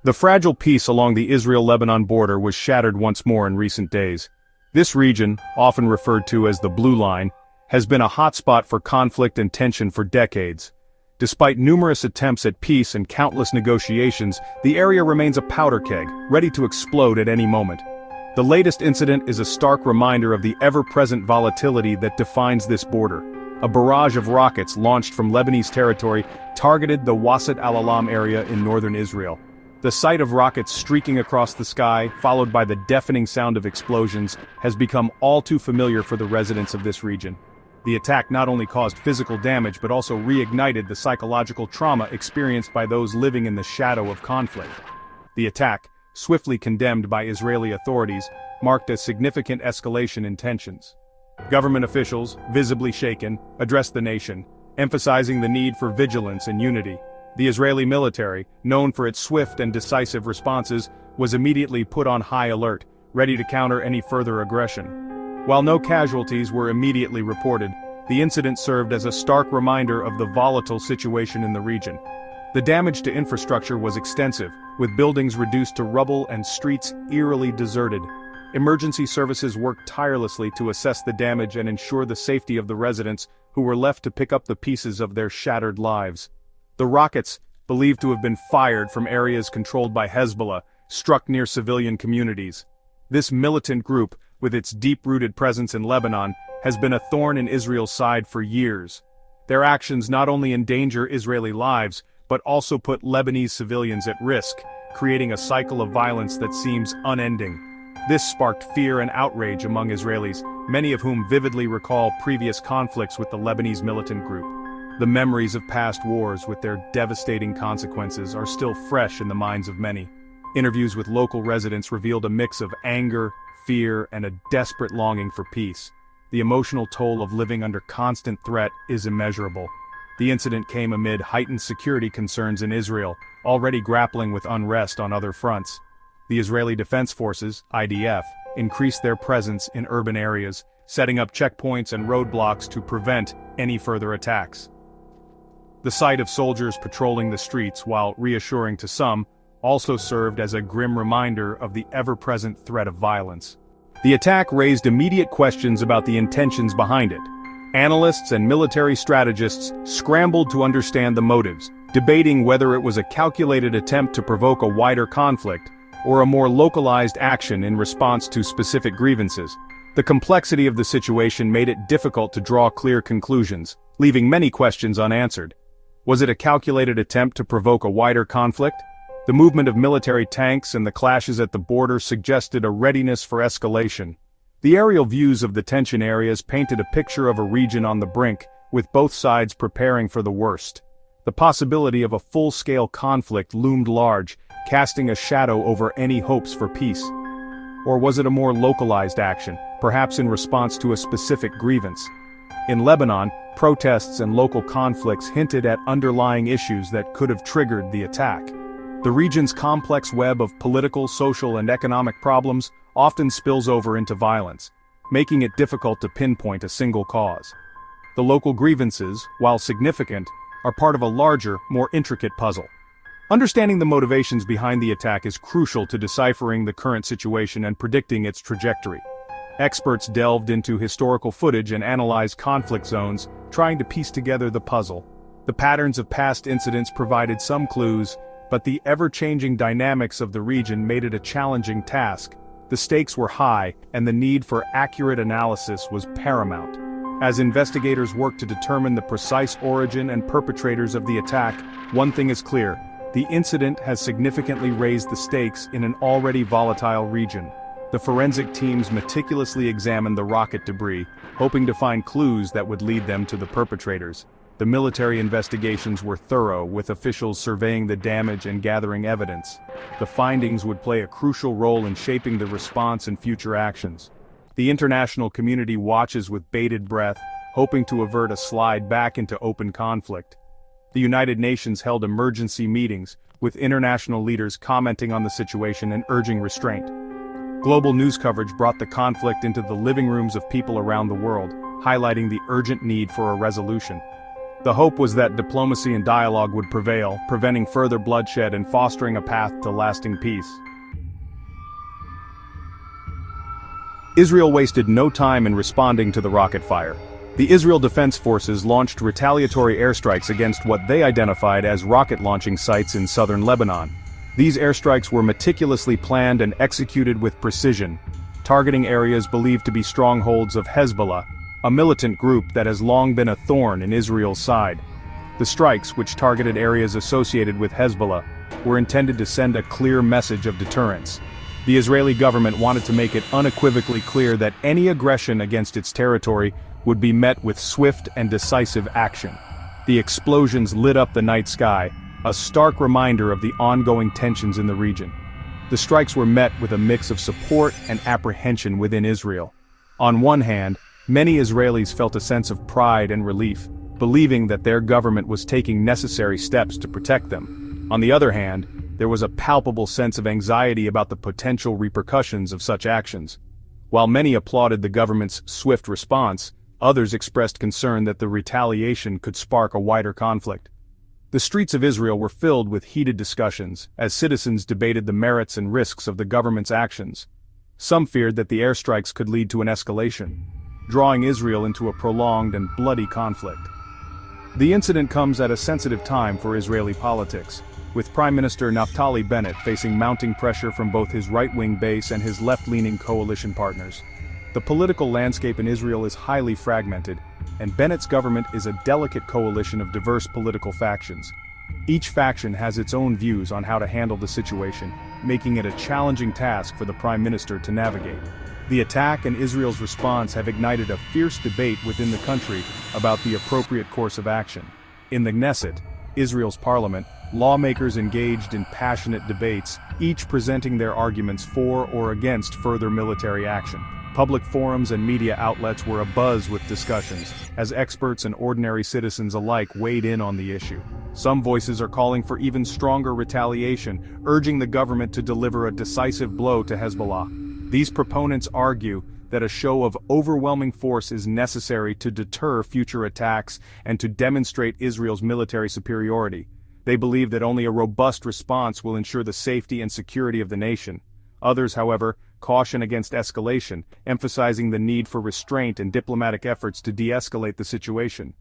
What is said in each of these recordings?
The fragile peace along the Israel-Lebanon border was shattered once more in recent days. This region, often referred to as the Blue Line, has been a hotspot for conflict and tension for decades. Despite numerous attempts at peace and countless negotiations, the area remains a powder keg, ready to explode at any moment. The latest incident is a stark reminder of the ever-present volatility that defines this border. A barrage of rockets launched from Lebanese territory targeted the Wassat Al-Alam area in northern Israel. The sight of rockets streaking across the sky, followed by the deafening sound of explosions, has become all too familiar for the residents of this region. The attack not only caused physical damage but also reignited the psychological trauma experienced by those living in the shadow of conflict. The attack, swiftly condemned by Israeli authorities, marked a significant escalation in tensions. Government officials, visibly shaken, addressed the nation, emphasizing the need for vigilance and unity. The Israeli military, known for its swift and decisive responses, was immediately put on high alert, ready to counter any further aggression. While no casualties were immediately reported, the incident served as a stark reminder of the volatile situation in the region. The damage to infrastructure was extensive, with buildings reduced to rubble and streets eerily deserted. Emergency services worked tirelessly to assess the damage and ensure the safety of the residents who were left to pick up the pieces of their shattered lives. The rockets, believed to have been fired from areas controlled by Hezbollah, struck near civilian communities. This militant group, with its deep-rooted presence in Lebanon, has been a thorn in Israel's side for years. Their actions not only endanger Israeli lives, but also put Lebanese civilians at risk, creating a cycle of violence that seems unending. This sparked fear and outrage among Israelis, many of whom vividly recall previous conflicts with the Lebanese militant group. The memories of past wars with their devastating consequences are still fresh in the minds of many. Interviews with local residents revealed a mix of anger, fear, and a desperate longing for peace. The emotional toll of living under constant threat is immeasurable. The incident came amid heightened security concerns in Israel, already grappling with unrest on other fronts. The Israeli Defense Forces, IDF, increased their presence in urban areas, setting up checkpoints and roadblocks to prevent any further attacks. The sight of soldiers patrolling the streets, while reassuring to some, also served as a grim reminder of the ever-present threat of violence. The attack raised immediate questions about the intentions behind it. Analysts and military strategists scrambled to understand the motives, debating whether it was a calculated attempt to provoke a wider conflict, or a more localized action in response to specific grievances. The complexity of the situation made it difficult to draw clear conclusions, leaving many questions unanswered. Was it a calculated attempt to provoke a wider conflict? The movement of military tanks and the clashes at the border suggested a readiness for escalation. The aerial views of the tension areas painted a picture of a region on the brink, with both sides preparing for the worst. The possibility of a full-scale conflict loomed large, casting a shadow over any hopes for peace. Or was it a more localized action, perhaps in response to a specific grievance? In Lebanon, protests and local conflicts hinted at underlying issues that could have triggered the attack. The region's complex web of political, social, and economic problems often spills over into violence, making it difficult to pinpoint a single cause. The local grievances, while significant, are part of a larger, more intricate puzzle. Understanding the motivations behind the attack is crucial to deciphering the current situation and predicting its trajectory. Experts delved into historical footage and analyzed conflict zones, trying to piece together the puzzle. The patterns of past incidents provided some clues, but the ever-changing dynamics of the region made it a challenging task. The stakes were high, and the need for accurate analysis was paramount. As investigators worked to determine the precise origin and perpetrators of the attack, one thing is clear: the incident has significantly raised the stakes in an already volatile region. The forensic teams meticulously examined the rocket debris, hoping to find clues that would lead them to the perpetrators. The military investigations were thorough, with officials surveying the damage and gathering evidence. The findings would play a crucial role in shaping the response and future actions. The international community watches with bated breath, hoping to avert a slide back into open conflict. The United Nations held emergency meetings, with international leaders commenting on the situation and urging restraint. Global news coverage brought the conflict into the living rooms of people around the world, highlighting the urgent need for a resolution. The hope was that diplomacy and dialogue would prevail, preventing further bloodshed and fostering a path to lasting peace. Israel wasted no time in responding to the rocket fire. The Israel Defense Forces launched retaliatory airstrikes against what they identified as rocket launching sites in southern Lebanon. These airstrikes were meticulously planned and executed with precision, targeting areas believed to be strongholds of Hezbollah, a militant group that has long been a thorn in Israel's side. The strikes, which targeted areas associated with Hezbollah, were intended to send a clear message of deterrence. The Israeli government wanted to make it unequivocally clear that any aggression against its territory would be met with swift and decisive action. The explosions lit up the night sky, a stark reminder of the ongoing tensions in the region. The strikes were met with a mix of support and apprehension within Israel. On one hand, many Israelis felt a sense of pride and relief, believing that their government was taking necessary steps to protect them. On the other hand, there was a palpable sense of anxiety about the potential repercussions of such actions. While many applauded the government's swift response, others expressed concern that the retaliation could spark a wider conflict. The streets of Israel were filled with heated discussions, as citizens debated the merits and risks of the government's actions. Some feared that the airstrikes could lead to an escalation, drawing Israel into a prolonged and bloody conflict. The incident comes at a sensitive time for Israeli politics, with Prime Minister Naftali Bennett facing mounting pressure from both his right-wing base and his left-leaning coalition partners. The political landscape in Israel is highly fragmented, and Bennett's government is a delicate coalition of diverse political factions. Each faction has its own views on how to handle the situation, making it a challenging task for the Prime Minister to navigate. The attack and Israel's response have ignited a fierce debate within the country about the appropriate course of action. In the Knesset, Israel's parliament, lawmakers engaged in passionate debates, each presenting their arguments for or against further military action. Public forums and media outlets were abuzz with discussions, as experts and ordinary citizens alike weighed in on the issue. Some voices are calling for even stronger retaliation, urging the government to deliver a decisive blow to Hezbollah. These proponents argue that a show of overwhelming force is necessary to deter future attacks and to demonstrate Israel's military superiority. They believe that only a robust response will ensure the safety and security of the nation. Others, however, caution against escalation, emphasizing the need for restraint and diplomatic efforts to de-escalate the situation.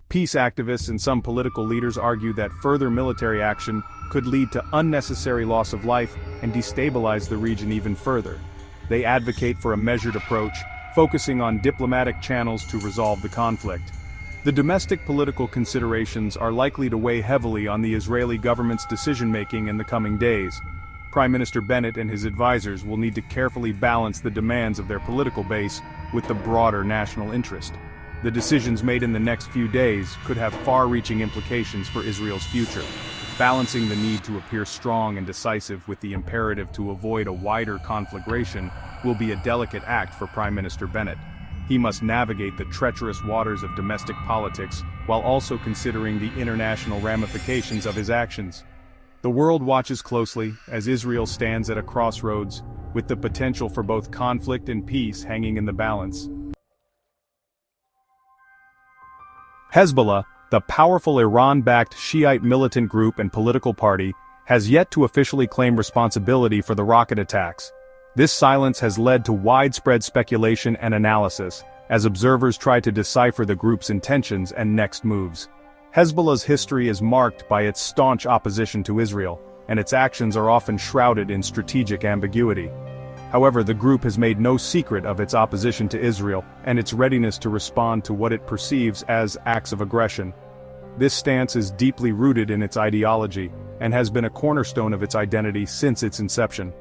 Peace activists and some political leaders argue that further military action could lead to unnecessary loss of life and destabilize the region even further. They advocate for a measured approach, focusing on diplomatic channels to resolve the conflict. The domestic political considerations are likely to weigh heavily on the Israeli government's decision-making in the coming days. Prime Minister Bennett and his advisors will need to carefully balance the demands of their political base with the broader national interest. The decisions made in the next few days could have far-reaching implications for Israel's future. Balancing the need to appear strong and decisive with the imperative to avoid a wider conflagration will be a delicate act for Prime Minister Bennett. He must navigate the treacherous waters of domestic politics while also considering the international ramifications of his actions. The world watches closely as Israel stands at a crossroads, with the potential for both conflict and peace hanging in the balance. Hezbollah, the powerful Iran-backed Shiite militant group and political party, has yet to officially claim responsibility for the rocket attacks. This silence has led to widespread speculation and analysis, as observers try to decipher the group's intentions and next moves. Hezbollah's history is marked by its staunch opposition to Israel, and its actions are often shrouded in strategic ambiguity. However, the group has made no secret of its opposition to Israel and its readiness to respond to what it perceives as acts of aggression. This stance is deeply rooted in its ideology and has been a cornerstone of its identity since its inception.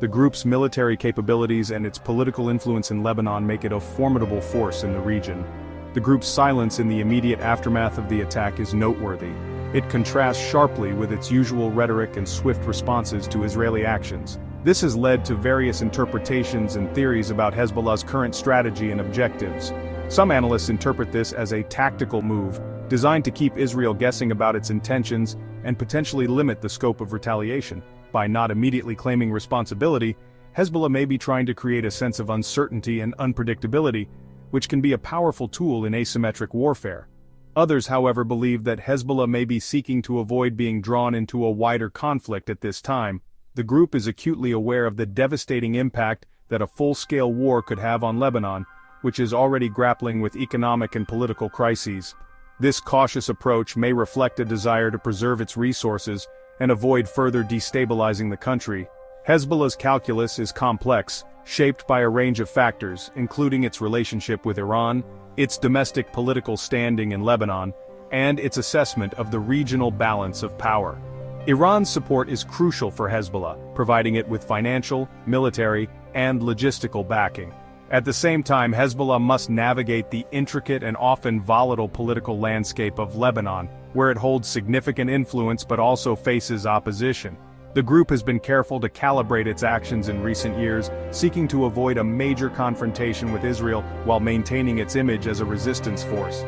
The group's military capabilities and its political influence in Lebanon make it a formidable force in the region. The group's silence in the immediate aftermath of the attack is noteworthy. It contrasts sharply with its usual rhetoric and swift responses to Israeli actions. This has led to various interpretations and theories about Hezbollah's current strategy and objectives. Some analysts interpret this as a tactical move, designed to keep Israel guessing about its intentions and potentially limit the scope of retaliation. By not immediately claiming responsibility, Hezbollah may be trying to create a sense of uncertainty and unpredictability, which can be a powerful tool in asymmetric warfare. Others, however, believe that Hezbollah may be seeking to avoid being drawn into a wider conflict at this time. The group is acutely aware of the devastating impact that a full-scale war could have on Lebanon, which is already grappling with economic and political crises. This cautious approach may reflect a desire to preserve its resources and avoid further destabilizing the country. Hezbollah's calculus is complex, shaped by a range of factors, including its relationship with Iran, its domestic political standing in Lebanon, and its assessment of the regional balance of power. Iran's support is crucial for Hezbollah, providing it with financial, military, and logistical backing. At the same time, Hezbollah must navigate the intricate and often volatile political landscape of Lebanon, where it holds significant influence but also faces opposition. The group has been careful to calibrate its actions in recent years, seeking to avoid a major confrontation with Israel while maintaining its image as a resistance force.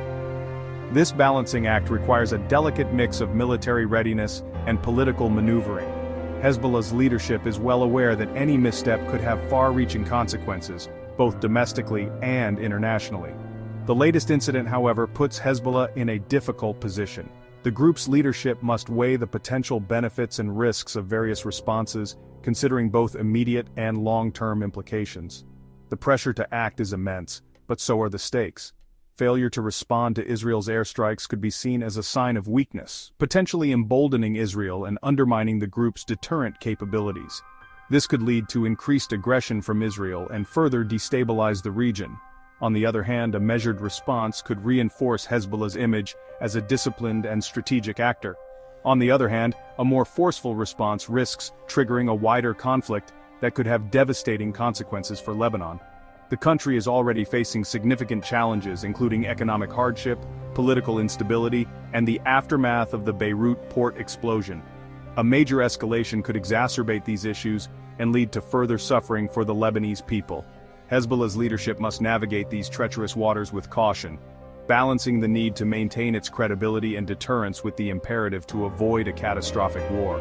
This balancing act requires a delicate mix of military readiness and political maneuvering. Hezbollah's leadership is well aware that any misstep could have far-reaching consequences, both domestically and internationally. The latest incident, however, puts Hezbollah in a difficult position. The group's leadership must weigh the potential benefits and risks of various responses, considering both immediate and long-term implications. The pressure to act is immense, but so are the stakes. Failure to respond to Israel's airstrikes could be seen as a sign of weakness, potentially emboldening Israel and undermining the group's deterrent capabilities. This could lead to increased aggression from Israel and further destabilize the region. On the other hand, a measured response could reinforce Hezbollah's image as a disciplined and strategic actor. On the other hand, a more forceful response risks triggering a wider conflict that could have devastating consequences for Lebanon. The country is already facing significant challenges, including economic hardship, political instability, and the aftermath of the Beirut port explosion. A major escalation could exacerbate these issues and lead to further suffering for the Lebanese people. Hezbollah's leadership must navigate these treacherous waters with caution, balancing the need to maintain its credibility and deterrence with the imperative to avoid a catastrophic war.